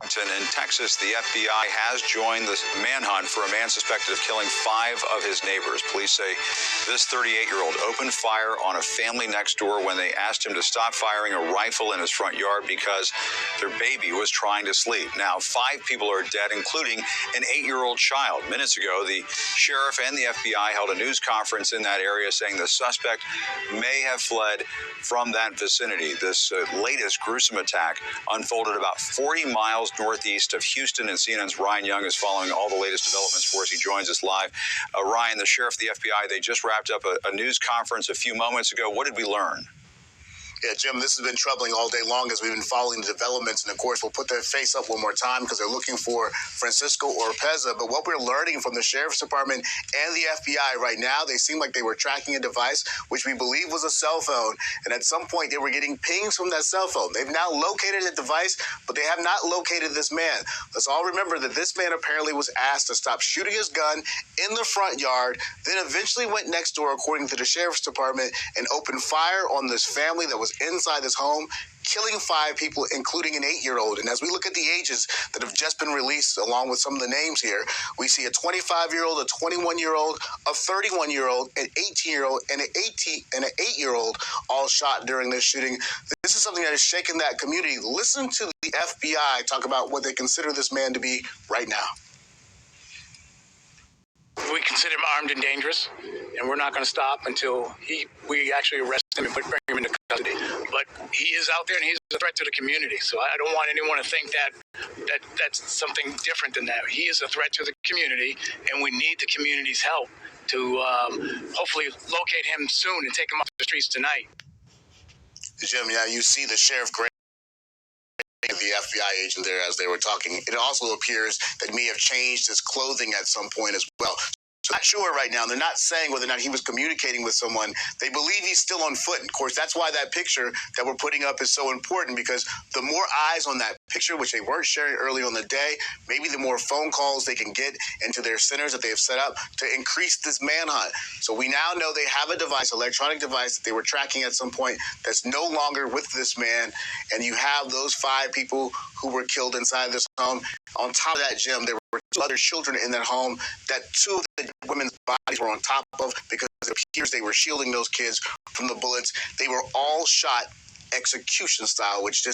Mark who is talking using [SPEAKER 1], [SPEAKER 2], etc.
[SPEAKER 1] In Texas, the FBI has joined the manhunt for a man suspected of killing 5 of his neighbors. Police say this 38-year-old opened fire on a family next door when they asked him to stop firing a rifle in his front yard because their baby was trying to sleep. Now, 5 people are dead, including an 8-year-old child. Minutes ago, the sheriff and the FBI held a news conference in that area saying the suspect may have fled from that vicinity. This latest gruesome attack unfolded about 40 miles northeast of Houston, and CNN's Ryan Young is following all the latest developments for us. He joins us live. Ryan, the sheriff of the FBI, they just wrapped up a news conference a few moments ago. What did we learn?
[SPEAKER 2] Yeah, Jim, this has been troubling all day long as we've been following the developments. And, of course, we'll put their face up one more time because they're looking for Francisco Oropeza. But what we're learning from the Sheriff's Department and the FBI right now, they seem like they were tracking a device, which we believe was a cell phone. And at some point, they were getting pings from that cell phone. They've now located the device, but they have not located this man. Let's all remember that this man apparently was asked to stop shooting his gun in the front yard, then eventually went next door, according to the Sheriff's Department, and opened fire on this family that was inside this home, killing 5 people, including an 8-year-old. And as we look at the ages that have just been released, along with some of the names here, we see a 25-year-old, a 21-year-old, a 31-year-old, an 18-year-old, and an 8-year-old all shot during this shooting. This is something that has shaken that community. Listen to the FBI talk about what they consider this man to be right now.
[SPEAKER 3] We consider him armed and dangerous, and we're not going to stop until we actually arrest him and bring him into custody. But he is out there, and he's a threat to the community. So I don't want anyone to think that's something different than that. He is a threat to the community, and we need the community's help to hopefully locate him soon and take him off the streets tonight.
[SPEAKER 2] Jim, yeah, you see the Sheriff Gray, the FBI agent there as they were talking. It also appears that he may have changed his clothing at some point as well. So not sure right now. They're not saying whether or not he was communicating with someone. They believe he's still on foot. And of course, that's why that picture that we're putting up is so important, because the more eyes on that picture, which they weren't sharing earlier on the day, maybe the more phone calls they can get into their centers that they have set up to increase this manhunt. So we now know they have a device, electronic device that they were tracking at some point that's no longer with this man. And you have those 5 people who were killed inside this home. On top of that, Jim, there were 2 other children in that home that 2 of the women's bodies were on top of, because it appears they were shielding those kids from the bullets. They were all shot execution style, which just